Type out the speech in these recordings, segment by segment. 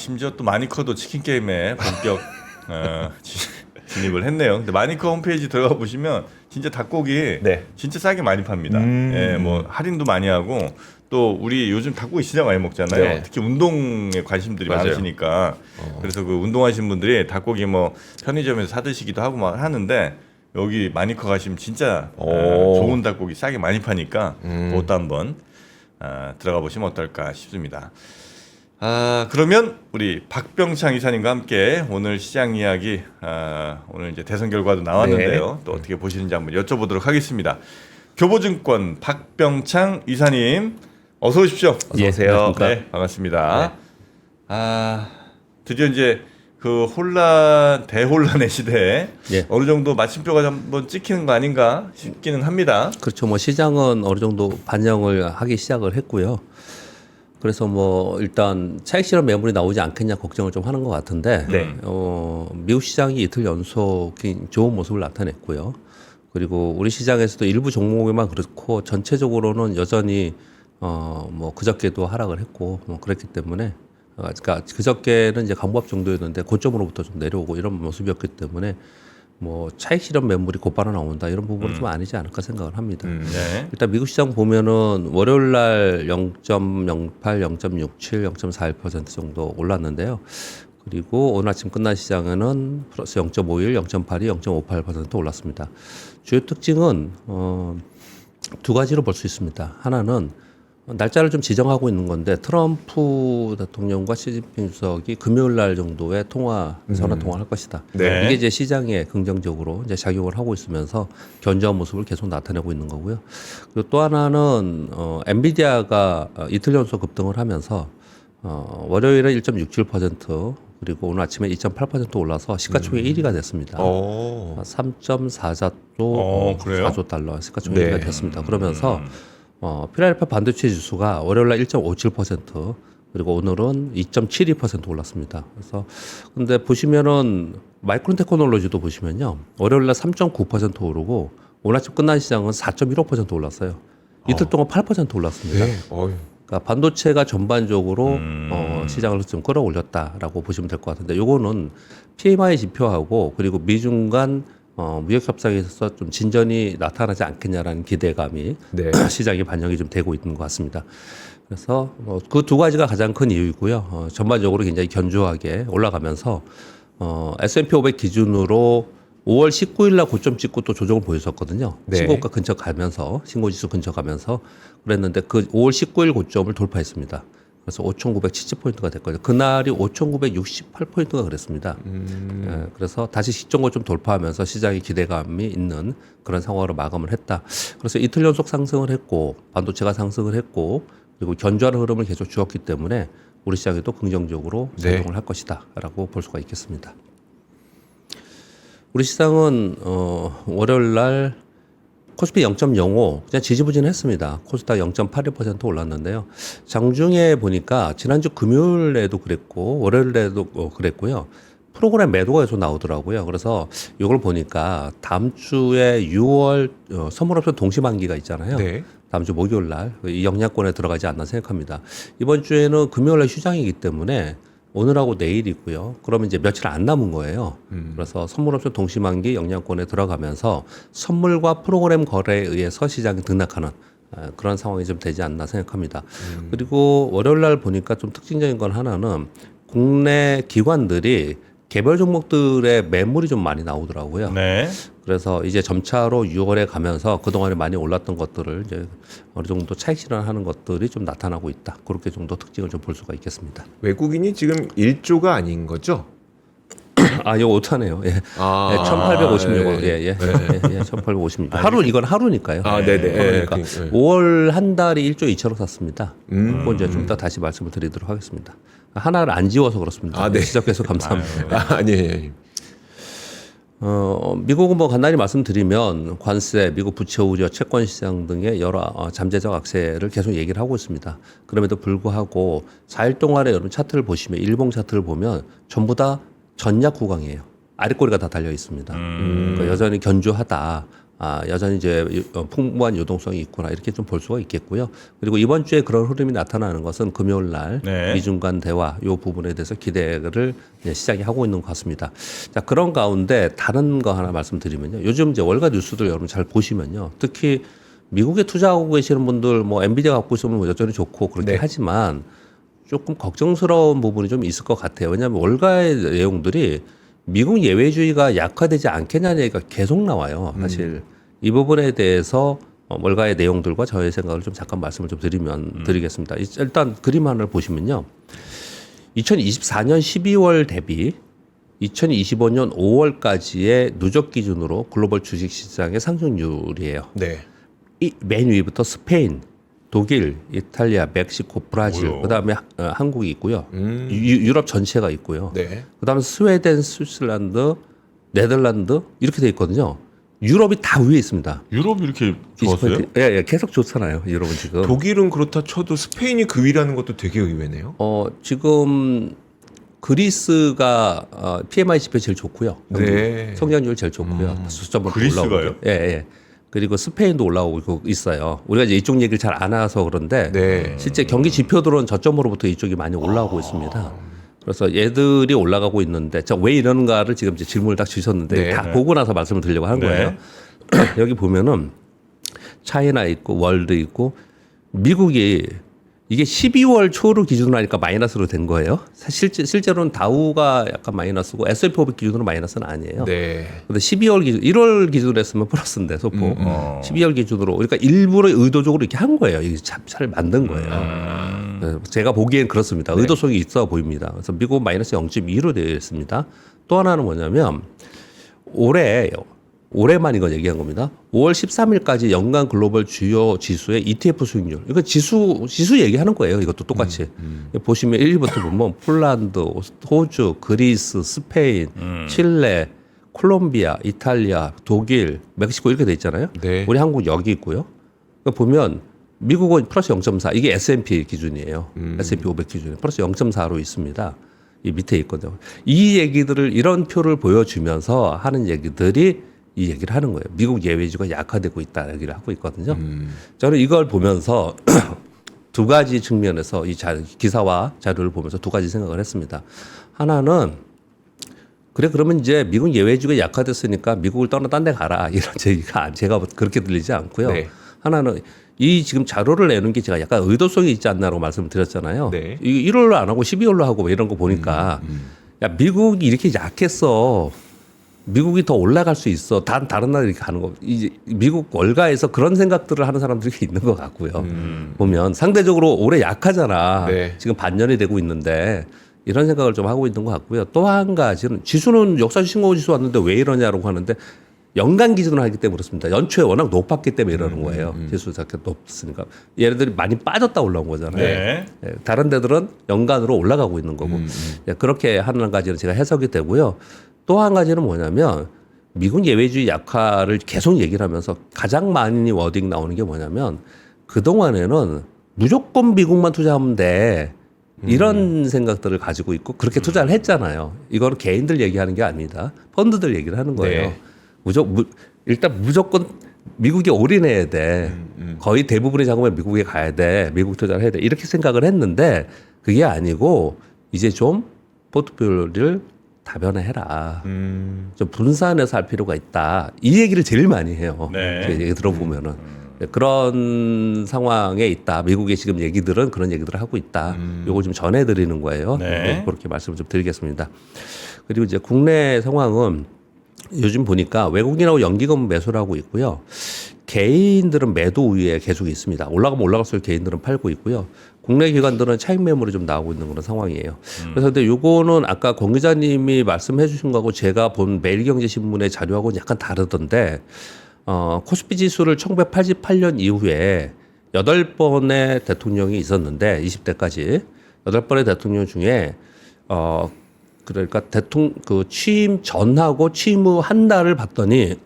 심지어 또 마니커도 치킨 게임에 본격 진입을 했네요. 근데 마니커 홈페이지 들어가 보시면 진짜 닭고기 네. 진짜 싸게 많이 팝니다. 예, 뭐 할인도 많이 하고 또 우리 요즘 닭고기 진짜 많이 먹잖아요. 네. 특히 운동에 관심들이 맞아요. 많으시니까 그래서 그 운동하시는 분들이 닭고기 뭐 편의점에서 사 드시기도 하고 막 하는데 여기 마니커 가시면 진짜 좋은 닭고기 싸게 많이 파니까 그것도 한번 들어가 보시면 어떨까 싶습니다. 그러면 우리 박병창 이사님과 함께 오늘 시장 이야기 오늘 이제 대선 결과도 나왔는데요. 네. 또 어떻게 보시는지 한번 여쭤보도록 하겠습니다. 교보증권 박병창 이사님 어서 오십시오. 어서 오세요. 네, 반갑습니다. 네. 드디어 이제 그 대혼란의 시대에 예. 어느 정도 마침표가 한번 찍히는 거 아닌가 싶기는 합니다. 그렇죠. 뭐 시장은 어느 정도 반영을 하기 시작을 했고요. 그래서 뭐 일단 차익 실현 매물이 나오지 않겠냐 걱정을 좀 하는 것 같은데, 네. 미국 시장이 이틀 연속 좋은 모습을 나타냈고요. 그리고 우리 시장에서도 일부 종목에만 그렇고 전체적으로는 여전히 뭐 그저께도 하락을 했고 뭐 그랬기 때문에. 그러니까 그저께는 이제 강보합 정도였는데 고점으로부터 좀 내려오고 이런 모습이었기 때문에 뭐 차익 실현 매물이 곧바로 나온다 이런 부분은 좀 아니지 않을까 생각을 합니다. 네. 일단 미국 시장 보면은 월요일 날 0.08, 0.67, 0.41% 정도 올랐는데요. 그리고 오늘 아침 끝난 시장에는 플러스 0.51, 0.82, 0.58% 올랐습니다. 주요 특징은 두 가지로 볼 수 있습니다. 하나는 날짜를 좀 지정하고 있는 건데 트럼프 대통령과 시진핑 주석이 금요일 날 정도에 전화 통화를 할 것이다. 네. 이게 이제 시장에 긍정적으로 이제 작용을 하고 있으면서 견조한 모습을 계속 나타내고 있는 거고요. 그리고 또 하나는 엔비디아가 이틀 연속 급등을 하면서 월요일에 1.67% 그리고 오늘 아침에 2.8% 올라서 시가총액 1위가 됐습니다. 3.4조 그래요? 4조 달러 시가총액 네. 1위가 됐습니다. 그러면서 필라델피아 반도체 지수가 월요일 날 1.57% 그리고 오늘은 2.72% 올랐습니다. 그래서 근데 보시면은 마이크론 테크놀로지도 보시면요. 월요일 날 3.9% 오르고 오늘 아침 끝난 시장은 4.15% 올랐어요. 이틀 동안 8% 올랐습니다. 네. 어휴. 그러니까 반도체가 전반적으로 시장을 좀 끌어올렸다라고 보시면 될 것 같은데 요거는 PMI 지표하고 그리고 미중 간 무역 협상에 있어서 좀 진전이 나타나지 않겠냐라는 기대감이 네. 시장에 반영이 좀 되고 있는 것 같습니다. 그래서 그 두 가지가 가장 큰 이유이고요. 전반적으로 굉장히 견조하게 올라가면서 S&P 500 기준으로 5월 19일 날 고점 찍고 또 조정을 보였었거든요. 네. 신고가 근처 가면서 신고지수 근처 가면서 그랬는데 그 5월 19일 고점을 돌파했습니다. 그래서 5,970포인트가 됐거든요. 그날이 5,968포인트가 그랬습니다. 예, 그래서 다시 시점을 좀 돌파하면서 시장의 기대감이 있는 그런 상황으로 마감을 했다. 그래서 이틀 연속 상승을 했고 반도체가 상승을 했고 그리고 견조한 흐름을 계속 주었기 때문에 우리 시장에도 긍정적으로 네. 작용을 할 것이다라고 볼 수가 있겠습니다. 우리 시장은 월요일 날 코스피 0.05 그냥 지지부진했습니다. 코스닥 0.81% 올랐는데요. 장중에 보니까 지난주 금요일에도 그랬고 월요일에도 그랬고요. 프로그램 매도가 계속 나오더라고요. 그래서 이걸 보니까 다음 주에 6월 선물옵션 동시만기가 있잖아요. 네. 다음 주 목요일 날 이 영향권에 들어가지 않나 생각합니다. 이번 주에는 금요일 날 휴장이기 때문에 오늘하고 내일이고요. 그러면 이제 며칠 안 남은 거예요. 그래서 선물옵션 동시만기 영향권에 들어가면서 선물과 프로그램 거래에 의해서 시장이 등락하는 그런 상황이 좀 되지 않나 생각합니다. 그리고 월요일 날 보니까 좀 특징적인 건 하나는 국내 기관들이 개별 종목들의 매물이 좀 많이 나오더라고요. 네. 그래서 이제 점차로 6월에 가면서 그동안에 많이 올랐던 것들을 이제 어느 정도 차익 실현하는 것들이 좀 나타나고 있다. 그렇게 정도 특징을 좀 볼 수가 있겠습니다. 외국인이 지금 1조가 아닌 거죠? 이거 오타네요. 예. 1856원. 예. 1856. 이건 하루니까요. 네네. 그러니까 네. 5월 한 달이 1조 2천억 샀습니다. 그거 이제 좀 이따 다시 말씀을 드리도록 하겠습니다. 하나를 안 지워서 그렇습니다. 네. 지적해서 감사합니다. 아니에요. 미국은 뭐 간단히 말씀드리면 관세, 미국 부채 우려, 채권 시장 등의 여러 잠재적 악세를 계속 얘기를 하고 있습니다. 그럼에도 불구하고 4일 동안의 여러분 차트를 보시면 일봉 차트를 보면 전부 다 전약 구강이에요. 아랫꼬리가 다 달려 있습니다. 그러니까 여전히 견조하다. 여전히 이제 풍부한 유동성이 있구나 이렇게 좀 볼 수가 있겠고요. 그리고 이번 주에 그런 흐름이 나타나는 것은 금요일 날 네. 미중 간 대화 이 부분에 대해서 기대를 이제 시장이 하고 있는 것 같습니다. 자, 그런 가운데 다른 거 하나 말씀드리면요. 요즘 이제 월가 뉴스들 여러분 잘 보시면요. 특히 미국에 투자하고 계시는 분들 뭐 엔비디아 갖고 있으면 뭐 여전히 좋고 그렇게 네. 하지만 조금 걱정스러운 부분이 좀 있을 것 같아요. 왜냐하면 월가의 내용들이 미국 예외주의가 약화되지 않겠냐는 얘기가 계속 나와요. 사실 이 부분에 대해서 월가의 내용들과 저의 생각을 좀 잠깐 말씀을 좀 드리겠습니다. 일단 그림 하나를 보시면요. 2024년 12월 대비 2025년 5월까지의 누적 기준으로 글로벌 주식 시장의 상승률이에요. 네. 이 맨 위부터 스페인, 독일, 이탈리아, 멕시코, 브라질, 뭐요? 그다음에 한국이 있고요. 유럽 전체가 있고요. 네. 그다음에 스웨덴, 스위스란드, 네덜란드 이렇게 돼 있거든요. 유럽이 다 위에 있습니다. 유럽 이렇게 좋았어요? 20%. 예, 계속 좋잖아요. 유럽은 지금. 독일은 그렇다 쳐도 스페인이 그 위라는 것도 되게 의외네요. 지금 그리스가 PMI 지표 제일 좋고요. 네. 성장률 제일 좋고요. 수점으로 그리스가요? 올라오고. 예. 그리고 스페인도 올라오고 있어요. 우리가 이제 이쪽 얘기를 잘 안 해서 그런데 네. 실제 경기 지표들은 저점으로부터 이쪽이 많이 올라오고 있습니다. 그래서 얘들이 올라가고 있는데 왜 이러는가를 지금 이제 질문을 딱 주셨는데 네. 다 보고 나서 말씀을 드리려고 한 네. 거예요. 여기 보면은 차이나 있고 월드 있고 미국이 이게 12월 초를 기준으로 하니까 마이너스로 된 거예요. 실제로는 다우가 약간 마이너스고 S&P 500 기준으로 마이너스는 아니에요. 네. 근데 12월 기준, 1월 기준으로 했으면 플러스인데 소폭 12월 기준으로 그러니까 일부러 의도적으로 이렇게 한 거예요. 이게 잘 만든 거예요. 그래서 제가 보기엔 그렇습니다. 의도성이 있어 보입니다. 그래서 미국 마이너스 0.2로 되어 있습니다. 또 하나는 뭐냐면 올해만 이거 얘기한 겁니다. 5월 13일까지 연간 글로벌 주요 지수의 ETF 수익률. 이거 지수 얘기하는 거예요. 이것도 똑같이. 보시면 1위부터 보면 폴란드, 호주, 그리스, 스페인, 칠레, 콜롬비아, 이탈리아, 독일, 멕시코 이렇게 돼 있잖아요. 네. 우리 한국 여기 있고요. 그러니까 보면 미국은 플러스 0.4. 이게 S&P 기준이에요. S&P 500 기준이 플러스 0.4로 있습니다. 이 밑에 있거든요. 이 얘기들을 이런 표를 보여주면서 하는 얘기들이 이 얘기를 하는 거예요. 미국 예외주가 약화되고 있다 얘기를 하고 있거든요. 저는 이걸 보면서 두 가지 측면에서 이 기사와 자료를 보면서 두 가지 생각을 했습니다. 하나는 그러면 이제 미국 예외주가 약화됐으니까 미국을 떠나 딴 데 가라 이런 얘기가 제가 그렇게 들리지 않고요. 네. 하나는 이 지금 자료를 내는 게 제가 약간 의도성이 있지 않나라고 말씀을 드렸잖아요. 네. 이 1월로 안 하고 12월로 하고 뭐 이런 거 보니까 야 미국이 이렇게 약했어. 미국이 더 올라갈 수 있어. 다른 나라 이렇게 가는 거. 이제 미국 월가에서 그런 생각들을 하는 사람들이 있는 것 같고요. 보면 상대적으로 올해 약하잖아. 네. 지금 반년이 되고 있는데 이런 생각을 좀 하고 있는 것 같고요. 또 한 가지는 지수는 역사적 신고가 지수 왔는데 왜 이러냐라고 하는데 연간 기준으로 하기 때문에 그렇습니다. 연초에 워낙 높았기 때문에 이러는 거예요. 지수가 이렇게 높으니까. 얘네들이 많이 빠졌다 올라온 거잖아요. 네. 예, 다른 데들은 연간으로 올라가고 있는 거고. 예, 그렇게 하는 가지는 제가 해석이 되고요. 또 한 가지는 뭐냐면 미국 예외주의 약화를 계속 얘기를 하면서 가장 많이 워딩 나오는 게 뭐냐면 그동안에는 무조건 미국만 투자하면 돼. 이런 생각들을 가지고 있고 그렇게 투자를 했잖아요. 이거는 개인들 얘기하는 게 아닙니다. 펀드들 얘기를 하는 거예요. 네. 일단 무조건 미국에 올인해야 돼. 거의 대부분의 자금을 미국에 가야 돼. 미국 투자를 해야 돼. 이렇게 생각을 했는데 그게 아니고 이제 좀 포트폴리오를 다변화해라. 좀 분산해서 할 필요가 있다. 이 얘기를 제일 많이 해요. 네. 얘기 들어보면은. 그런 상황에 있다. 미국의 지금 얘기들은 그런 얘기들을 하고 있다. 요걸 좀 전해드리는 거예요. 네. 그렇게 말씀을 좀 드리겠습니다. 그리고 이제 국내 상황은 요즘 보니까 외국인하고 연기금 매수를 하고 있고요. 개인들은 매도 우위에 계속 있습니다. 올라가면 올라갈수록 개인들은 팔고 있고요. 국내 기관들은 차익 매물이 좀 나오고 있는 그런 상황이에요. 그래서 근데 요거는 아까 권 기자님이 말씀해 주신 거하고 제가 본 매일경제신문의 자료하고는 약간 다르던데 코스피 지수를 1988년 이후에 8번의 대통령이 있었는데 20대까지 8번의 대통령 중에 그러니까 취임 전하고 취임 후 한 달을 봤더니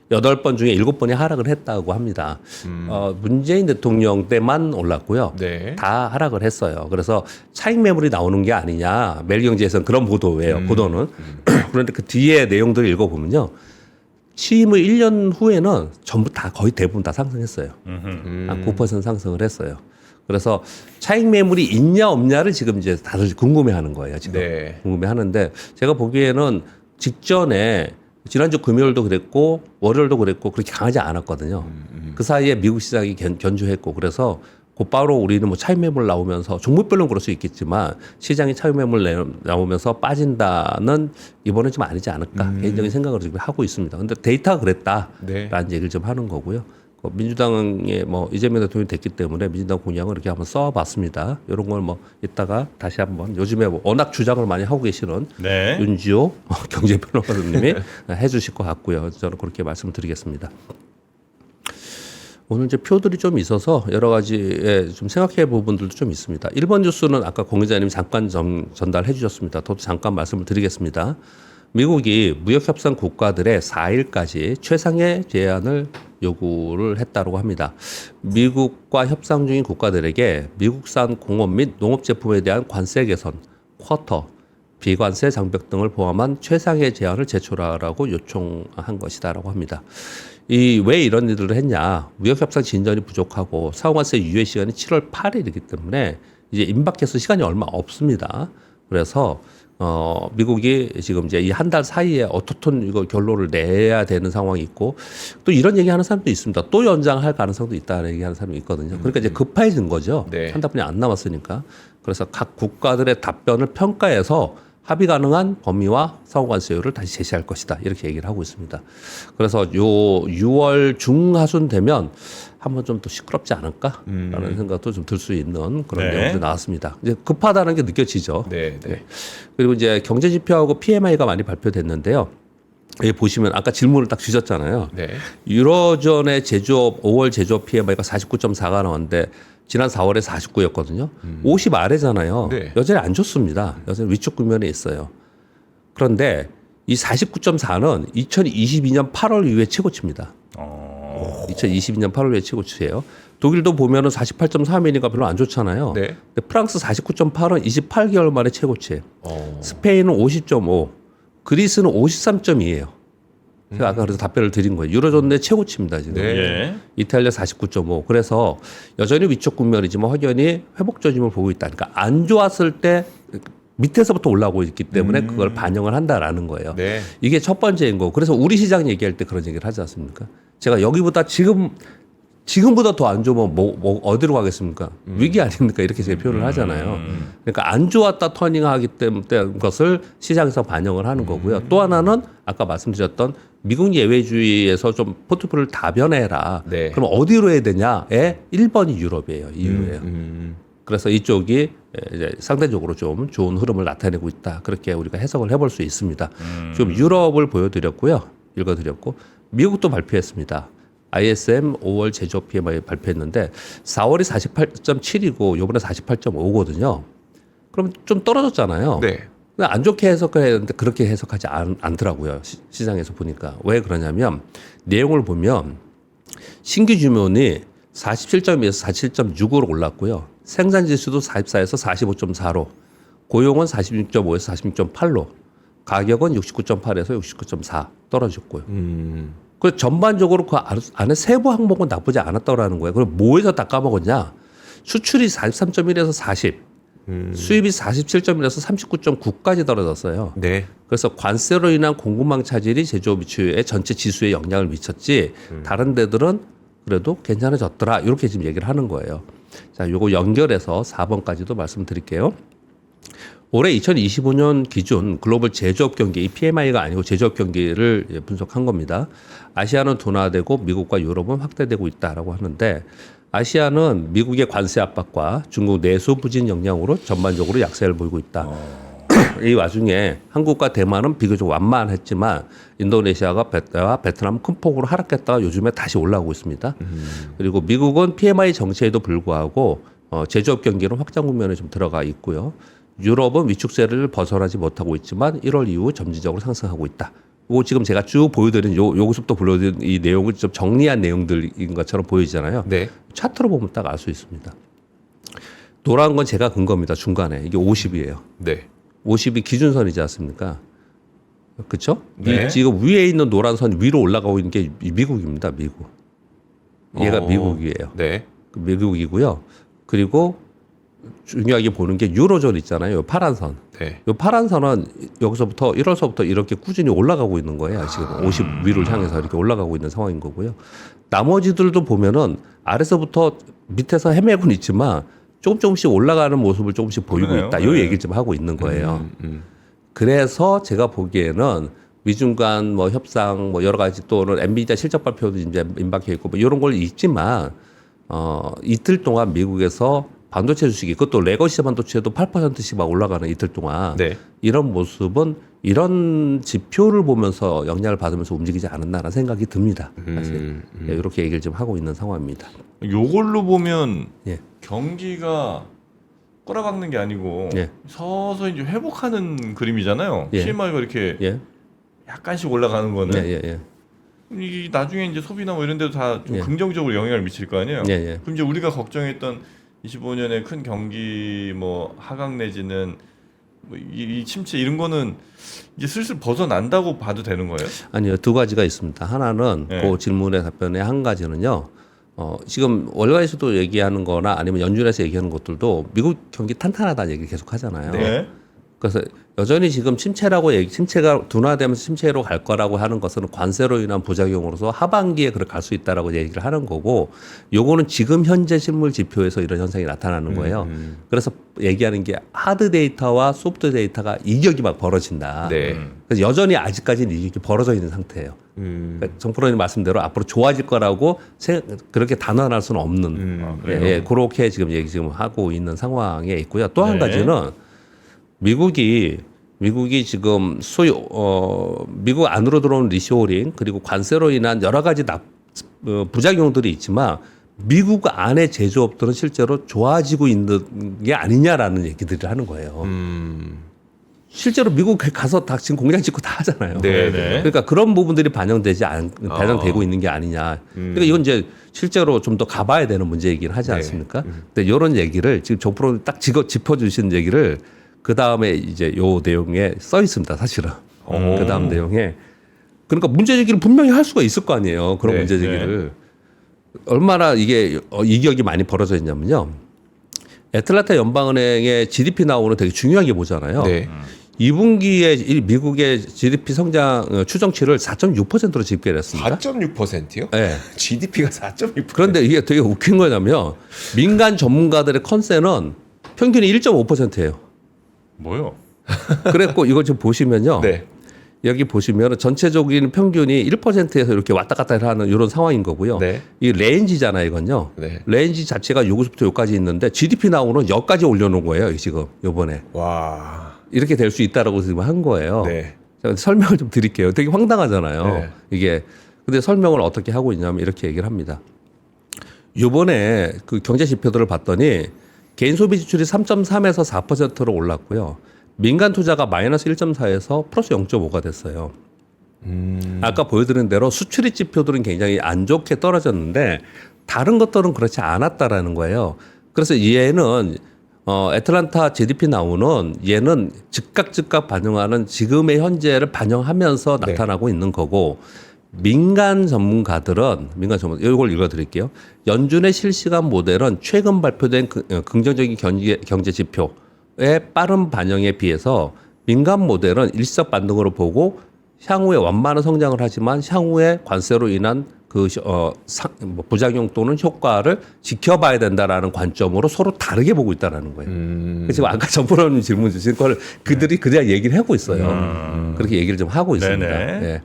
8번 중에 7번이 하락을 했다고 합니다. 문재인 대통령 때만 올랐고요. 네. 다 하락을 했어요. 그래서 차익 매물이 나오는 게 아니냐. 매일경제에서는 그런 보도예요. 보도는. 그런데 그 뒤에 내용들을 읽어보면요. 취임 후 1년 후에는 전부 다 거의 대부분 다 상승했어요. 한 9% 상승을 했어요. 그래서 차익 매물이 있냐 없냐를 지금 이제 다들 궁금해하는 거예요. 지금 네. 궁금해하는데 제가 보기에는 직전에 지난주 금요일도 그랬고 월요일도 그랬고 그렇게 강하지 않았거든요. 그 사이에 미국 시장이 견조했고 그래서 곧바로 우리는 뭐 차익 매물 나오면서 종목별로는 그럴 수 있겠지만 시장이 차익 매물 나오면서 빠진다는 이번엔 좀 아니지 않을까 개인적인 생각을 지금 하고 있습니다. 근데 데이터가 그랬다라는 네. 얘기를 좀 하는 거고요. 민주당에 뭐 이재명 대통령이 됐기 때문에 민주당 공약을 이렇게 한번 써봤습니다. 이런 걸 뭐 이따가 다시 한번 요즘에 뭐 워낙 주장을 많이 하고 계시는 네. 윤지호 경제평론가님이 해주실 것 같고요. 저는 그렇게 말씀드리겠습니다. 오늘 이제 표들이 좀 있어서 여러 가지 좀 생각해 볼 부분들도 좀 있습니다. 1번 뉴스는 아까 공 기자님 잠깐 전달해 주셨습니다. 저도 잠깐 말씀을 드리겠습니다. 미국이 무역협상 국가들의 4일까지 최상의 제한을 요구를 했다고 합니다. 미국과 협상 중인 국가들에게 미국산 공업 및 농업 제품에 대한 관세 개선, 쿼터, 비관세 장벽 등을 포함한 최상의 제한을 제출하라고 요청한 것이다라고 합니다. 왜 이런 일들을 했냐? 무역협상 진전이 부족하고 상호관세 유예 시간이 7월 8일이기 때문에 이제 임박해서 시간이 얼마 없습니다. 그래서 미국이 지금 이제 이 한 달 사이에 어떻든 이거 결론을 내야 되는 상황이 있고 또 이런 얘기하는 사람도 있습니다. 또 연장할 가능성도 있다는 얘기하는 사람이 있거든요. 그러니까 이제 급해진 거죠. 네. 한 달뿐이 안 남았으니까. 그래서 각 국가들의 답변을 평가해서 합의 가능한 범위와 상호관세율을 다시 제시할 것이다. 이렇게 얘기를 하고 있습니다. 그래서 요 6월 중하순 되면 한번 좀 더 시끄럽지 않을까라는 생각도 좀 들 수 있는 그런 네. 내용도 나왔습니다. 이제 급하다는 게 느껴지죠. 네. 네. 그리고 이제 경제 지표하고 PMI가 많이 발표됐는데요. 여기 보시면 아까 질문을 딱 주셨잖아요. 네. 유로존의 제조업 5월 제조업 PMI가 49.4가 나왔는데 지난 4월에 49였거든요. 50 아래잖아요. 네. 여전히 안 좋습니다. 여전히 위축 국면에 있어요. 그런데 이 49.4는 2022년 8월 이후에 최고치입니다. 2022년 8월 이후에 최고치예요. 독일도 보면은 48.3이니까 별로 안 좋잖아요. 네. 근데 프랑스 49.8은 28개월 만에 최고치예요. 스페인은 50.5, 그리스는 53.2예요. 제가 아까 그래서 답변을 드린 거예요. 유로존 내 최고치입니다, 지금. 네. 예. 이탈리아 49.5. 그래서 여전히 위축 국면이지만 확연히 회복 조짐을 보고 있다. 그러니까 안 좋았을 때 밑에서부터 올라오고 있기 때문에 그걸 반영을 한다라는 거예요. 네. 이게 첫 번째인 거고. 그래서 우리 시장 얘기할 때 그런 얘기를 하지 않습니까? 제가 여기보다 지금보다 더 안 좋으면 뭐 어디로 가겠습니까? 위기 아닙니까? 이렇게 제가 표현을 하잖아요. 그러니까 안 좋았다 터닝하기 때문에 것을 시장에서 반영을 하는 거고요. 또 하나는 아까 말씀드렸던 미국 예외주의에서 좀 포트폴리오를 다변해라. 네. 그럼 어디로 해야 되냐에 1번이 유럽이에요. EU예요. 그래서 이쪽이 이제 상대적으로 좀 좋은 흐름을 나타내고 있다. 그렇게 우리가 해석을 해볼 수 있습니다. 좀 유럽을 보여드렸고요. 읽어드렸고 미국도 발표했습니다. ISM 5월 제조업 PMI 발표했는데 4월이 48.7이고 요번에 48.5거든요. 그럼 좀 떨어졌잖아요. 네. 근데 안 좋게 해석해야 되는데 그렇게 해석하지 않더라고요. 시장에서 보니까. 왜 그러냐면 내용을 보면 신규 주문이 47.2에서 47.6으로 올랐고요. 생산 지수도 44에서 45.4로, 고용은 46.5에서 46.8로, 가격은 69.8에서 69.4 떨어졌고요. 그 전반적으로 그 안에 세부 항목은 나쁘지 않았다라는 거예요. 그럼 뭐에서 다 까먹었냐? 수출이 43.1에서 40, 수입이 47.1에서 39.9까지 떨어졌어요. 네. 그래서 관세로 인한 공급망 차질이 제조업 위치의 전체 지수에 영향을 미쳤지 다른 데들은 그래도 괜찮아졌더라. 이렇게 지금 얘기를 하는 거예요. 자, 요거 연결해서 4번까지도 말씀드릴게요. 올해 2025년 기준 글로벌 제조업 경기, 이 PMI가 아니고 제조업 경기를 분석한 겁니다. 아시아는 둔화되고 미국과 유럽은 확대되고 있다라고 하는데 아시아는 미국의 관세 압박과 중국 내수 부진 영향으로 전반적으로 약세를 보이고 있다. 이 와중에 한국과 대만은 비교적 완만했지만 인도네시아와 베트남은 큰 폭으로 하락했다가 요즘에 다시 올라오고 있습니다. 그리고 미국은 PMI 정체에도 불구하고 제조업 경기는 확장 국면에 좀 들어가 있고요. 유럽은 위축세를 벗어나지 못하고 있지만 1월 이후 점진적으로 상승하고 있다. 이거 지금 제가 쭉 보여드린 요것부터 불러드린 이 내용을 좀 정리한 내용들인 것처럼 보이잖아요. 네. 차트로 보면 딱 알 수 있습니다. 노란 건 제가 근 겁니다. 중간에. 이게 50이에요. 네. 50이 기준선이지 않습니까? 그렇죠? 네. 지금 위에 있는 노란 선 위로 올라가고 있는 게 미국입니다. 미국. 얘가 미국이에요. 네. 미국이고요. 그리고 중요하게 보는 게 유로존 있잖아요. 요 파란 선. 네. 요 파란 선은 여기서부터 1월서부터 이렇게 꾸준히 올라가고 있는 거예요. 지금 50 위를 향해서 이렇게 올라가고 있는 상황인 거고요. 나머지들도 보면은 아래서부터 밑에서 헤매고는 있지만 조금씩 올라가는 모습을 조금씩 보이고 그러네요. 있다. 요 네. 얘기를 좀 하고 있는 거예요. 그래서 제가 보기에는 미중 간 뭐 협상 뭐 여러 가지 또는 엔비디아 실적 발표도 이제 임박해 있고 뭐 이런 걸 있지만 이틀 동안 미국에서 반도체 주식이 그것도 레거시 반도체도 8%씩 막 올라가는 이틀 동안 네. 이런 모습은 이런 지표를 보면서 영향을 받으면서 움직이지 않았나라는 생각이 듭니다. 사실 네, 이렇게 얘기를 좀 하고 있는 상황입니다. 요걸로 보면 예. 경기가 꼬라박는 게 아니고 예. 서서히 이제 회복하는 그림이잖아요. 예. PMI가 이렇게 예, 약간씩 올라가는 거는 예, 예, 예, 이 나중에 이제 소비나 뭐 이런 데도 다 좀 예. 긍정적으로 영향을 미칠 거 아니에요. 예, 예. 그럼 이제 우리가 걱정했던 25년에 큰 경기 뭐 하강 내지는 뭐 이 침체 이런 거는 이제 슬슬 벗어난다고 봐도 되는 거예요? 아니요, 두 가지가 있습니다. 하나는 네. 그 질문의 답변의 한 가지는요. 지금 월가에서도 얘기하는 거나 아니면 연준에서 얘기하는 것들도 미국 경기 탄탄하다는 얘기 계속 하잖아요. 네. 그래서 여전히 지금 침체가 둔화되면서 침체로 갈 거라고 하는 것은 관세로 인한 부작용으로서 하반기에 그렇게 갈 수 있다라고 얘기를 하는 거고, 요거는 지금 현재 실물 지표에서 이런 현상이 나타나는 거예요. 그래서 얘기하는 게 하드 데이터와 소프트 데이터가 이격이 막 벌어진다. 네. 그래서 여전히 아직까지는 이격이 벌어져 있는 상태예요. 그러니까 정프로님 말씀대로 앞으로 좋아질 거라고 그렇게 단언할 수는 없는 그래요? 그렇게 지금 얘기 지금 하고 있는 상황에 있고요. 또 한 네. 가지는 미국이 지금 소위 미국 안으로 들어온 리쇼어링 그리고 관세로 인한 여러 가지 부작용들이 있지만 미국 안의 제조업들은 실제로 좋아지고 있는 게 아니냐라는 얘기들을 하는 거예요. 실제로 미국에 가서 다 지금 공장 짓고 다 하잖아요. 네. 그러니까 그런 부분들이 반영되고 있는 게 아니냐. 그러니까 이건 이제 실제로 좀 더 가봐야 되는 문제이긴 하지 네. 않습니까? 근데 이런 얘기를 지금 정프로 딱 짚어주신 얘기를 그 다음에 이제 요 내용에 써 있습니다. 사실은. 그 다음 내용에. 그러니까 문제 제기를 분명히 할 수가 있을 거 아니에요. 그런 네. 문제 제기를. 얼마나 이게 이격이 많이 벌어져 있냐면요. 애틀란타 연방은행의 GDP 나오는 되게 중요하게 보잖아요. 네. 2분기에 미국의 GDP 성장 추정치를 4.6%로 집계를 했습니다. 4.6%요? 네. GDP가 4.6%. 그런데 이게 되게 웃긴 거냐면 민간 전문가들의 컨센은 평균이 1.5%예요. 뭐요? 그랬고 이거 좀 보시면요. 네. 여기 보시면 전체적인 평균이 1%에서 이렇게 왔다 갔다 하는 이런 상황인 거고요. 네. 이 레인지잖아요, 이건요. 네. 레인지 자체가 여기서부터 여기까지 있는데 GDP 나오는 여기까지 올려놓은 거예요, 지금 요번에. 와. 이렇게 될 수 있다라고 지금 한 거예요. 네. 제가 설명을 좀 드릴게요. 되게 황당하잖아요. 네. 이게. 근데 설명을 어떻게 하고 있냐면 이렇게 얘기를 합니다. 요번에 그 경제 지표들을 봤더니 개인 소비 지출이 3.3에서 4%로 올랐고요. 민간 투자가 마이너스 1.4에서 플러스 0.5가 됐어요. 아까 보여드린 대로 수출입 지표들은 굉장히 안 좋게 떨어졌는데 다른 것들은 그렇지 않았다라는 거예요. 그래서 얘는 애틀란타 GDP 나오는 얘는 즉각 반영하는 지금의 현재를 반영하면서 네. 나타나고 있는 거고, 민간 전문가들은 이걸 읽어드릴게요. 연준의 실시간 모델은 최근 발표된 긍정적인 경제 지표의 빠른 반영에 비해서 민간 모델은 일시적 반등으로 보고 향후에 완만한 성장을 하지만 향후에 관세로 인한 부작용 또는 효과를 지켜봐야 된다라는 관점으로 서로 다르게 보고 있다라는 거예요. 지금 아까 전프로님 질문 주신 걸 그들이 그냥 얘기를 하고 있어요. 그렇게 얘기를 좀 하고 있습니다. 네네. 예.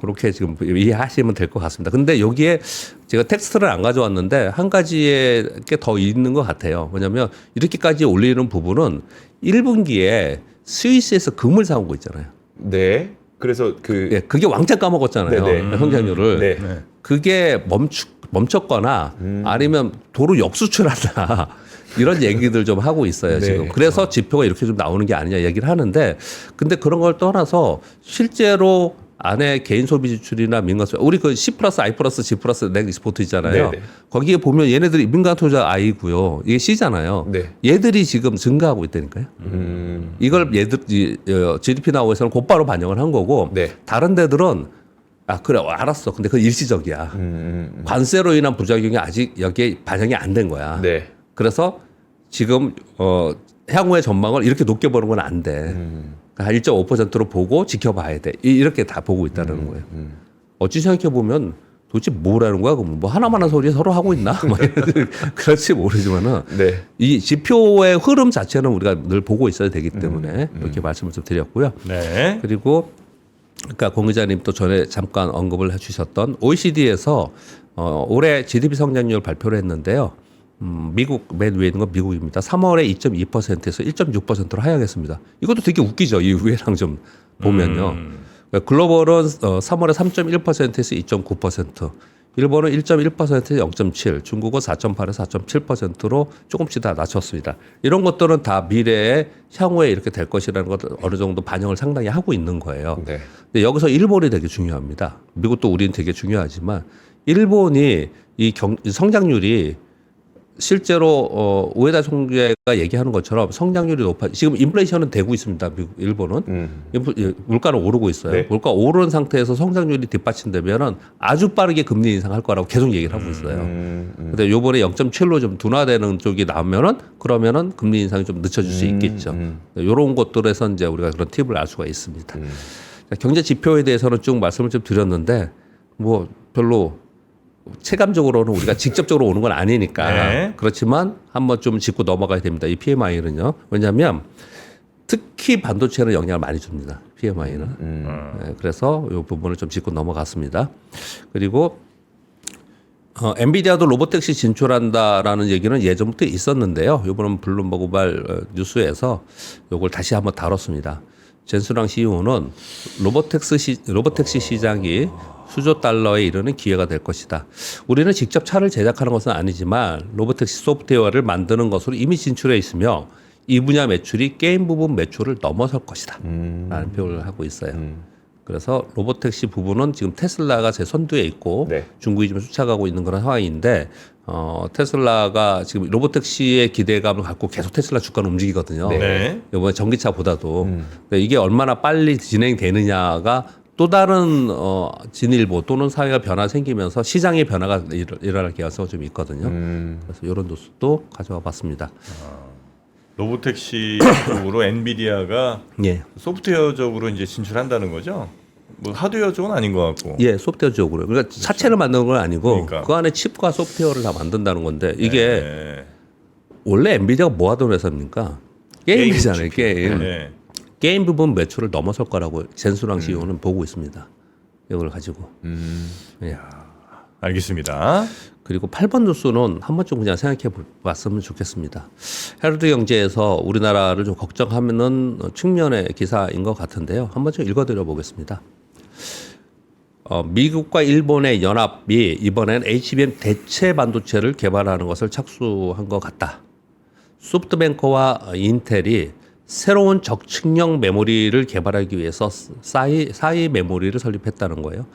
그렇게 지금 이해하시면 될 것 같습니다. 근데 여기에 제가 텍스트를 안 가져왔는데 한 가지에 게 더 있는 것 같아요. 뭐냐면 이렇게까지 올리는 부분은 1분기에 스위스에서 금을 사온 거 있잖아요. 네. 그래서 예, 그게 왕창 까먹었잖아요. 네네. 성장률을. 네. 그게 멈췄거나 아니면 도로 역수출한다. 이런 얘기들 좀 하고 있어요, 네. 지금. 그래서 지표가 이렇게 좀 나오는 게 아니냐 얘기를 하는데, 근데 그런 걸 떠나서 실제로 안에 개인 소비 지출이나 민간 소비, 우리 그 C 플러스 I 플러스 G 플러스 넥 익스포트 있잖아요. 네네. 거기에 보면 얘네들이 민간 투자 I고요. 이게 C잖아요. 네. 얘들이 지금 증가하고 있다니까요. 이걸 GDP 나오에서는 곧바로 반영을 한 거고 네. 다른 데들은 그래 알았어. 근데 그건 일시적이야. 관세로 인한 부작용이 아직 여기에 반영이 안 된 거야. 네. 그래서 지금 향후의 전망을 이렇게 높게 보는 건 안 돼. 한 1.5%로 보고 지켜봐야 돼. 이렇게 다 보고 있다는 거예요. 어찌 생각해 보면 도대체 뭐라는 거야? 그럼 뭐 하나만한 소리 서로 하고 있나? 그렇지 모르지만은 네. 이 지표의 흐름 자체는 우리가 늘 보고 있어야 되기 때문에 이렇게 말씀을 좀 드렸고요. 네. 그리고 그러니까 공 기자님 또 전에 잠깐 언급을 해주셨던 OECD에서 올해 GDP 성장률 발표를 했는데요. 미국 맨 위에 있는 건 미국입니다. 3월에 2.2%에서 1.6%로 하향했습니다. 이것도 되게 웃기죠. 이 위에랑 좀 보면요. 글로벌은 3월에 3.1%에서 2.9%, 일본은 1.1%에서 0.7, 중국은 4.8에서 4.7%로 조금씩 다 낮췄습니다. 이런 것들은 다 미래에 향후에 이렇게 될 것이라는 것을 어느 정도 반영을 상당히 하고 있는 거예요. 네. 근데 여기서 일본이 되게 중요합니다. 미국도 우리는 되게 중요하지만 일본이 이 성장률이 실제로 우에다 총재가 얘기하는 것처럼 성장률이 지금 인플레이션은 되고 있습니다. 미국, 일본은 물가는 오르고 있어요. 네. 물가 오르는 상태에서 성장률이 뒷받침되면은 아주 빠르게 금리 인상할 거라고 계속 얘기를 하고 있어요. 근데 요번에 0.7로 좀 둔화되는 쪽이 나오면은 그러면은 금리 인상이 좀 늦춰질 수 있겠죠. 이런 것들에서 이제 우리가 그런 팁을 알 수가 있습니다. 경제 지표에 대해서는 쭉 말씀을 좀 드렸는데 뭐 별로 체감적으로는 우리가 직접적으로 오는 건 아니니까 네. 그렇지만 한번 좀 짚고 넘어가야 됩니다. 이 PMI는요. 왜냐하면 특히 반도체는 영향을 많이 줍니다. PMI는. 네, 그래서 이 부분을 좀 짚고 넘어갔습니다. 그리고 엔비디아도 로보택시 진출한다라는 얘기는 예전부터 있었는데요. 이번은 블룸버그 뉴스에서 이걸 다시 한번 다뤘습니다. 젠수랑 CEO는 로보택시 시장이 수조 달러에 이르는 기회가 될 것이다. 우리는 직접 차를 제작하는 것은 아니지만 로보택시 소프트웨어를 만드는 것으로 이미 진출해 있으며 이 분야 매출이 게임 부분 매출을 넘어설 것이다. 라는 표현을 하고 있어요. 그래서 로보택시 부분은 지금 테슬라가 제 선두에 있고 네. 중국이 좀 쫓아가고 있는 그런 상황인데 테슬라가 지금 로보택시의 기대감을 갖고 계속 테슬라 주가는 움직이거든요. 네. 이번에 전기차보다도 근데 이게 얼마나 빨리 진행되느냐가 또 다른 진일보 또는 사회가 변화 생기면서 시장의 변화가 일어날 가능성이 좀 있거든요. 그래서 이런 뉴스도 가져와 봤습니다. 로보택시 쪽으로 엔비디아가 예. 소프트웨어적으로 이제 진출한다는 거죠. 뭐 하드웨어 쪽은 아닌 것 같고. 예, 소프트웨어적으로. 그러니까 차체를 만드는 건 아니고 그러니까. 그 안에 칩과 소프트웨어를 다 만든다는 건데 이게 네. 원래 엔비디아가 뭐 하던 회사입니까? 게임이잖아요, 게임. 네. 게임 부분 매출을 넘어설 거라고 젠수랑 CEO는 보고 있습니다. 이걸 가지고. 예. 알겠습니다. 그리고 8번 뉴스는 한 번쯤 그냥 생각해 봤으면 좋겠습니다. 헤럴드 경제에서 우리나라를 좀 걱정하는 측면의 기사인 것 같은데요. 한 번쯤 읽어드려 보겠습니다. 미국과 일본의 연합이 이번엔 HBM 대체 반도체를 개발하는 것을 착수한 것 같다. 소프트뱅크와 인텔이 새로운 적층형 메모리를 개발하기 위해서 사이 메모리를 설립했다는 거예요.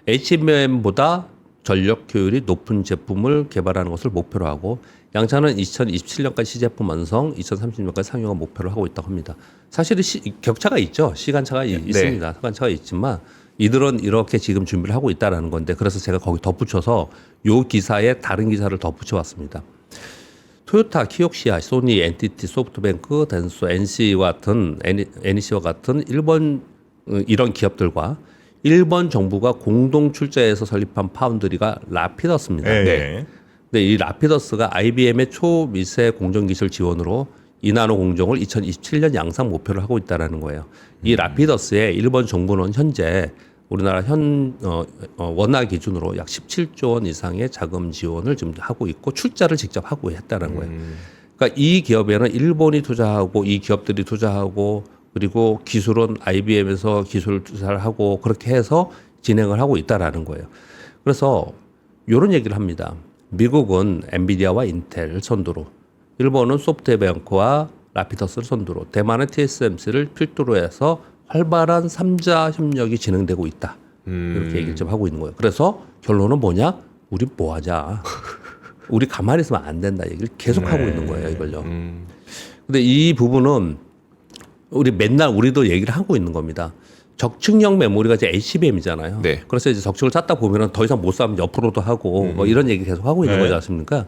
HBM보다 전력 효율이 높은 제품을 개발하는 것을 목표로 하고 양차는 2027년까지 시제품 완성, 2030년까지 상용화 목표를 하고 있다고 합니다. 사실은 격차가 있죠. 시간차가 있습니다. 시간차가 있지만 이들은 이렇게 지금 준비를 하고 있다는 건데 그래서 제가 거기 덧붙여서 요 기사에 다른 기사를 덧붙여 왔습니다. 토요타, 키옥시아, 소니, NTT, 소프트뱅크, 덴소, NC와 같은 일본 이런 기업들과 일본 정부가 공동 출자해서 설립한 파운드리가 라피더스입니다. 네. 근데 이 라피더스가 IBM의 초미세 공정 기술 지원으로 이나노 공정을 2027년 양상 목표를 하고 있다라는 거예요. 이 라피더스에 일본 정부는 현재 우리나라 원화 기준으로 약 17조 원 이상의 자금 지원을 지금 하고 있고 출자를 직접 하고 했다는 거예요. 그러니까 이 기업에는 일본이 투자하고 이 기업들이 투자하고 그리고 기술은 IBM에서 기술 투자를 하고 그렇게 해서 진행을 하고 있다라는 거예요. 그래서 이런 얘기를 합니다. 미국은 엔비디아와 인텔 선두로, 일본은 소프트뱅크와 라피더스를 선두로, 대만은 TSMC를 필두로 해서 활발한 3자 협력이 진행되고 있다. 이렇게 얘기를 좀 하고 있는 거예요. 그래서 결론은 뭐냐? 우리 뭐 하자. 우리 가만히 있으면 안 된다 얘기를 계속 하고 있는 거예요, 이걸요. 근데 이 부분은 우리 맨날 우리도 얘기를 하고 있는 겁니다. 적층형 메모리가 이제 HBM이잖아요. 네. 그래서 이제 적층을 찾다 보면은 더 이상 못 싸면 옆으로도 하고 뭐 이런 얘기 계속 하고 있는 네. 거지 않습니까?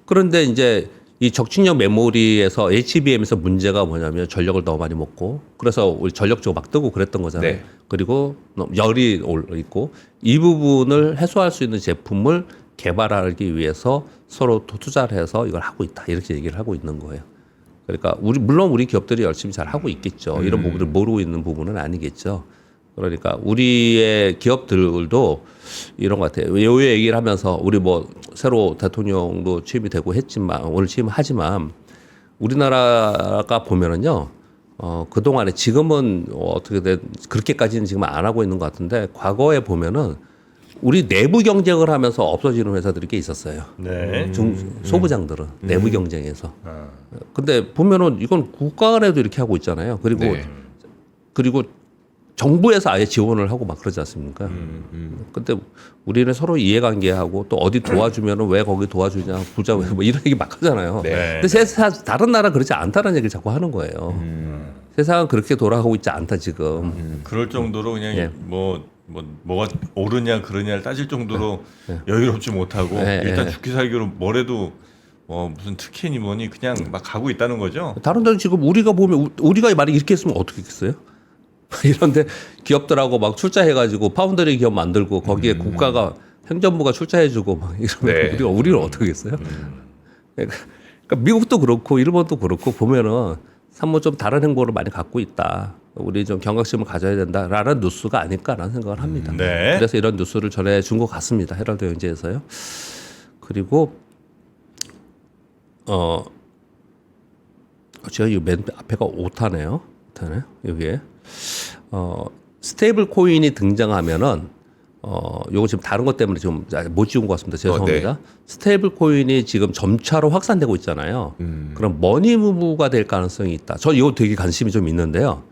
그런데 이제 이 적층형 메모리에서 HBM에서 문제가 뭐냐면 전력을 너무 많이 먹고 그래서 우리 전력적으로 막 뜨고 그랬던 거잖아요. 네. 그리고 열이 있고 이 부분을 해소할 수 있는 제품을 개발하기 위해서 서로 투자를 해서 이걸 하고 있다. 이렇게 얘기를 하고 있는 거예요. 그러니까 물론 우리 기업들이 열심히 잘 하고 있겠죠. 이런 부분을 모르고 있는 부분은 아니겠죠. 그러니까 우리의 기업들도 이런 것 같아요. 요 얘기를 하면서 우리 뭐 새로 대통령도 취임이 되고 했지만 오늘 취임하지만 우리나라가 보면은요. 그동안에 지금은 어떻게든 그렇게까지는 지금 안 하고 있는 것 같은데 과거에 보면은 우리 내부 경쟁을 하면서 없어지는 회사들이 꽤 있었어요. 네. 소부장들은 내부 경쟁에서. 아. 근데 보면은 이건 국가 간에도 이렇게 하고 있잖아요. 그리고 네. 그리고 정부에서 아예 지원을 하고 막 그러지 않습니까? 근데 우리는 서로 이해관계하고 또 어디 도와주면은 왜 거기 도와주냐, 부자 왜 뭐 이런 얘기 막 하잖아요. 네. 근데 다른 나라 그렇지 않다는 얘기를 자꾸 하는 거예요. 세상은 그렇게 돌아가고 있지 않다 지금. 그럴 정도로 그냥 예. 뭐가 옳으냐 그러냐를 따질 정도로 여유롭지 못하고 네, 일단 네. 죽기 살기로 뭐래도 무슨 특혜니 뭐니 그냥 막 가고 있다는 거죠. 다른 데는 지금 우리가 보면 우리가 만약 이렇게 했으면 어떻게 했겠어요? 이런데 기업들하고 막 출자해가지고 파운드리 기업 만들고 거기에 국가가 행정부가 출자해주고 막 이러면 네. 우리는 어떻게 했어요? 그러니까 미국도 그렇고 일본도 그렇고 보면은 사뭇 좀 다른 행보를 많이 갖고 있다. 우리 좀 경각심을 가져야 된다라는 뉴스가 아닐까라는 생각을 합니다. 네. 그래서 이런 뉴스를 전해준 것 같습니다. 헤럴드 연재에서요. 그리고 제가 이 맨 앞에가 오타네요. 오타네 여기에 스테이블 코인이 등장하면은 요거 지금 다른 것 때문에 좀 못 지운 것 같습니다. 죄송합니다. 네. 스테이블 코인이 지금 점차로 확산되고 있잖아요. 그럼 머니무브가 될 가능성이 있다. 저 이거 되게 관심이 좀 있는데요.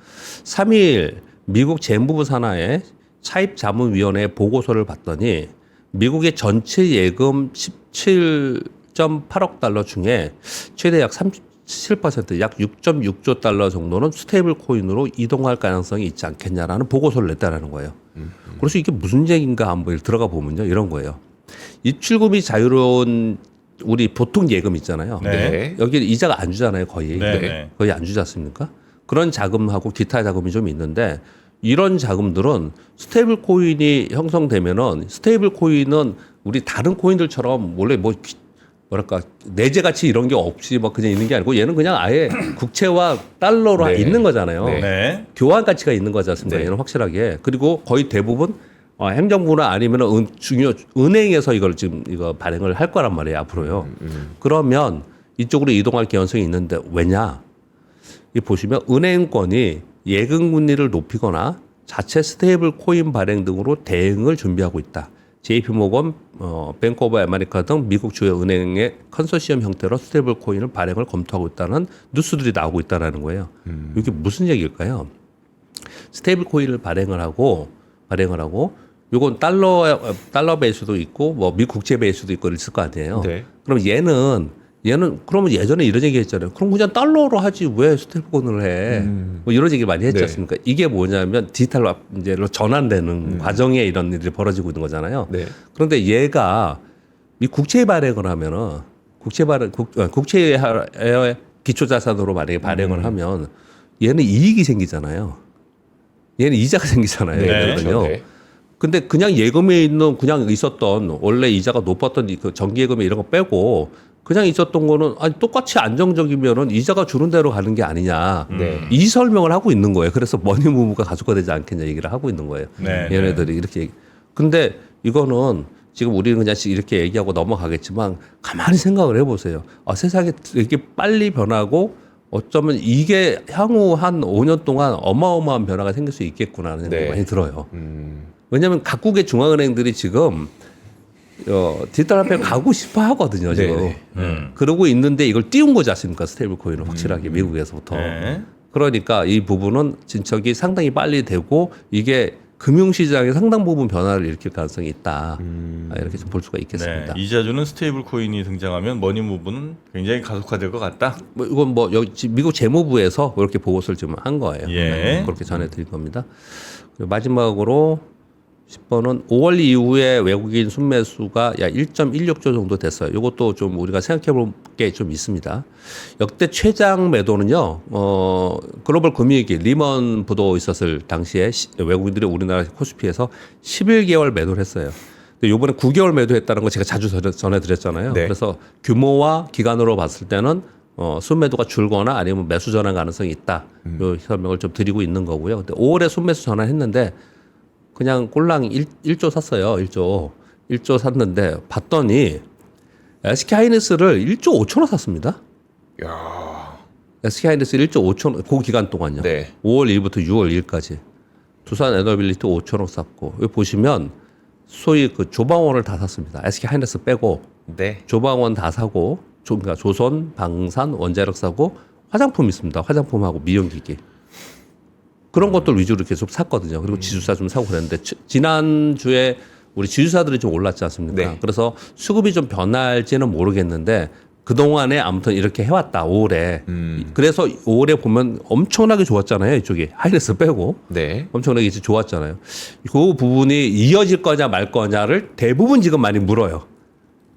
3일 미국 재무부 산하의 차입자문위원회 보고서를 봤더니 미국의 전체 예금 17.8억 달러 중에 최대 약 37%, 약 6.6조 달러 정도는 스테이블 코인으로 이동할 가능성이 있지 않겠냐라는 보고서를 냈다라는 거예요. 그래서 이게 무슨 얘기인가 한번 들어가 보면요. 이런 거예요. 입출금이 자유로운 우리 보통 예금 있잖아요. 네. 여기 이자가 안 주잖아요. 거의. 네, 네. 거의 안 주지 않습니까? 그런 자금하고 기타 자금이 좀 있는데 이런 자금들은 스테이블 코인이 형성되면은 스테이블 코인은 우리 다른 코인들처럼 원래 뭐랄까 내재 가치 이런 게 없이 막 그냥 있는 게 아니고 얘는 그냥 아예 국채와 달러로 네. 있는 거잖아요. 네. 네. 교환 가치가 있는 거지 않습니까? 네. 얘는 확실하게. 그리고 거의 대부분 행정부나 아니면 은행에서 이걸 지금 이거 발행을 할 거란 말이에요, 앞으로요. 그러면 이쪽으로 이동할 개연성이 있는데 왜냐? 이 보시면 은행권이 예금 금리를 높이거나 자체 스테이블 코인 발행 등으로 대응을 준비하고 있다. JP모건, 뱅크 오브 아메리카 등 미국 주요 은행의 컨소시엄 형태로 스테이블 코인을 발행을 검토하고 있다는 뉴스들이 나오고 있다라는 거예요. 이게 무슨 얘기일까요? 스테이블 코인을 발행을 하고 요건 달러 베이스도 있고 뭐 미국 국채 베이스도 있고 있을 거 아니에요. 네. 그럼 얘는 그러면 예전에 이런 얘기 했잖아요. 그럼 그냥 달러로 하지 왜 스테이블 코인을 해? 뭐 이런 얘기 많이 했지 네. 않습니까? 이게 뭐냐면 디지털로 이제로 전환되는 과정에 이런 일이 벌어지고 있는 거잖아요. 네. 그런데 얘가 이 국채 발행을 하면은 국채의 기초 자산으로 만약에 발행을 하면 얘는 이익이 생기잖아요. 얘는 이자가 생기잖아요. 네. 얘네들은요. 그렇죠. 네. 근데 그냥 예금에 있는 그냥 있었던 원래 이자가 높았던 그 정기예금에 이런 거 빼고 그냥 있었던 거는 아니 똑같이 안정적이면은 이자가 주는 대로 가는 게 아니냐. 네. 이 설명을 하고 있는 거예요. 그래서 머니무브가 가속화되지 않겠냐 얘기를 하고 있는 거예요. 네, 얘네들이 이렇게. 근데 이거는 지금 우리는 그냥 이렇게 얘기하고 넘어가겠지만 가만히 생각을 해보세요. 세상이 이렇게 빨리 변하고 어쩌면 이게 향후 한 5년 동안 어마어마한 변화가 생길 수 있겠구나라는 생각이 네. 많이 들어요. 왜냐하면 각국의 중앙은행들이 지금 디지털 화폐 가고 싶어 하거든요, 지금. 네네. 그러고 있는데 이걸 띄운 거지 않습니까? 스테이블 코인을 확실하게 미국에서부터. 네. 그러니까 이 부분은 진척이 상당히 빨리 되고 이게 금융시장에 상당 부분 변화를 일으킬 가능성이 있다. 이렇게 좀 볼 수가 네, 있겠습니다. 이자주는 스테이블 코인이 등장하면 머니무브는 굉장히 가속화될 것 같다. 뭐 이건 뭐 여기 미국 재무부에서 이렇게 보고서를 지금 한 거예요. 예. 네, 그렇게 전해드릴 겁니다. 그리고 마지막으로 10번은 5월 이후에 외국인 순매수가 약 1.16조 정도 됐어요. 이것도 좀 우리가 생각해 볼 게 좀 있습니다. 역대 최장 매도는요, 글로벌 금융위기 리먼 부도 있었을 당시에 외국인들이 우리나라 코스피에서 11개월 매도를 했어요. 근데 요번에 9개월 매도했다는 거 제가 자주 전해드렸잖아요. 네. 그래서 규모와 기간으로 봤을 때는 순매도가 줄거나 아니면 매수 전환 가능성이 있다. 요 설명을 좀 드리고 있는 거고요. 근데 5월에 순매수 전환했는데 그냥 꼴랑 1조 샀어요. 1조 샀는데 봤더니 SK하이닉스를 1조 5천원 샀습니다. 야. SK하이닉스 1조 5천원 그 기간 동안요. 네. 5월 1일부터 6월 1일까지 두산 에너빌리티 5천원 샀고 여기 보시면 소위 그 조방원을 다 샀습니다. SK하이닉스 빼고 네. 조방원 다 사고 그러니까 조선, 방산, 원자력 사고 화장품 있습니다. 화장품하고 미용기기. 그런 것들 위주로 계속 샀거든요. 그리고 지주사 좀 사고 그랬는데 지난주에 우리 지주사들이 좀 올랐지 않습니까? 네. 그래서 수급이 좀 변할지는 모르겠는데 그동안에 아무튼 이렇게 해왔다. 5월에. 그래서 5월에 보면 엄청나게 좋았잖아요. 이쪽이. 하이닉스 빼고. 네. 엄청나게 이제 좋았잖아요. 그 부분이 이어질 거냐 말 거냐를 대부분 지금 많이 물어요.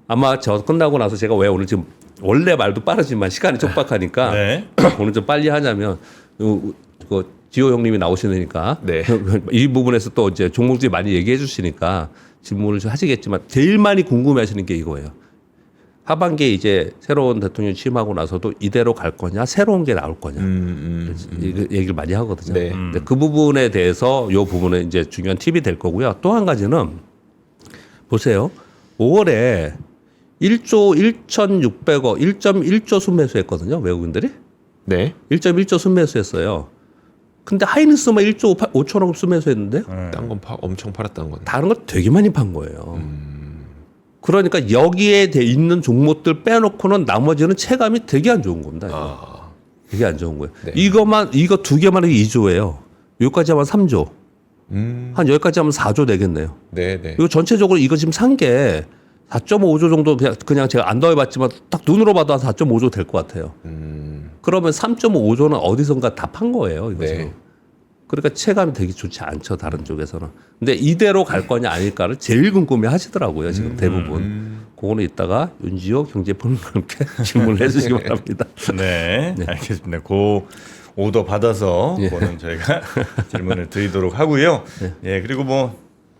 아마 저 끝나고 나서 제가 왜 오늘 지금 원래 말도 빠르지만 시간이 촉박하니까 네. 오늘 좀 빨리 하자면 그 지호 형님이 나오시니까 네. 이 부분에서 또 이제 종목들이 많이 얘기해 주시니까 질문을 좀 하시겠지만 제일 많이 궁금해하시는 게 이거예요. 하반기에 이제 새로운 대통령 취임하고 나서도 이대로 갈 거냐, 새로운 게 나올 거냐, 이 얘기를 많이 하거든요. 네. 근데 그 부분에 대해서 이 부분은 이제 중요한 팁이 될 거고요. 또 한 가지는 보세요. 5월에 1조 1,600억, 1.1조 순매수했거든요. 외국인들이 네. 1.1조 순매수했어요. 근데 하이닉스만 1조 5천억 순매수했는데요. 딴 건 엄청 팔았다는 건. 다른 거 되게 많이 판 거예요. 그러니까 여기에 돼 있는 종목들 빼놓고는 나머지는 체감이 되게 안 좋은 겁니다. 이거. 아. 되게 안 좋은 거예요. 네. 이거 두 개만 해도 2조예요. 여기까지 하면 3조. 한 여기까지 하면 4조 되겠네요. 네, 네. 이거 전체적으로 이거 지금 산 게 4.5조 정도 그냥 제가 안 더해봤지만 딱 눈으로 봐도 한 4.5조 될 것 같아요. 그러면 3.5조는 어디선가 다 판 거예요. 이거 네. 지금. 그러니까 체감이 되게 좋지 않죠. 다른 쪽에서는. 근데 이대로 갈 거냐 아닐까를 제일 궁금해 하시더라고요. 지금 대부분. 그거는 이따가 윤지호 경제평론가님께 질문을 해주시기 바랍니다. 네, 알겠습니다. 그 오더 받아서 예. 그거는 저희가 질문을 드리도록 하고요. 예, 그리고 뭐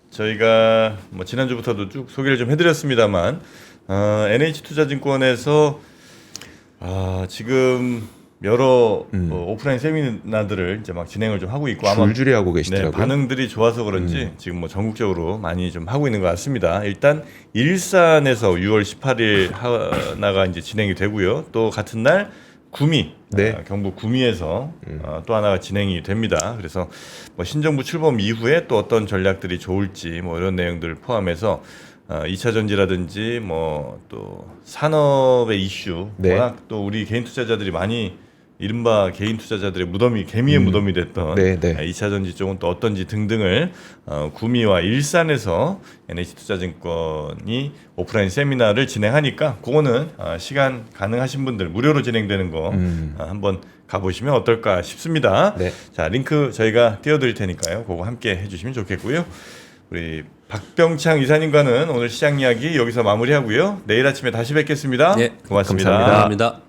저희가 뭐 지난주부터도 쭉 소개를 좀 해드렸습니다만 NH투자증권에서 지금 여러 오프라인 세미나들을 이제 막 진행을 좀 하고 있고 아마 줄줄이 하고 계시더라고요. 반응들이 좋아서 그런지 지금 뭐 전국적으로 많이 좀 하고 있는 것 같습니다. 일단 일산에서 6월 18일 하나가 이제 진행이 되고요. 또 같은 날 구미, 네. 경북 구미에서 또 하나가 진행이 됩니다. 그래서 뭐 신정부 출범 이후에 또 어떤 전략들이 좋을지 뭐 이런 내용들을 포함해서 2차 전지라든지 뭐 또 산업의 이슈, 네. 워낙 또 우리 개인 투자자들이 많이 이른바 개인 투자자들의 무덤이 개미의 무덤이 됐던 네, 네. 2차 전지 쪽은 또 어떤지 등등을 구미와 일산에서 NH투자증권이 오프라인 세미나를 진행하니까 그거는 시간 가능하신 분들 무료로 진행되는 거 한번 가보시면 어떨까 싶습니다. 네. 자, 링크 저희가 띄워드릴 테니까요. 그거 함께 해주시면 좋겠고요. 우리 박병창 이사님과는 오늘 시장 이야기 여기서 마무리하고요. 내일 아침에 다시 뵙겠습니다. 예, 고맙습니다. 감사합니다.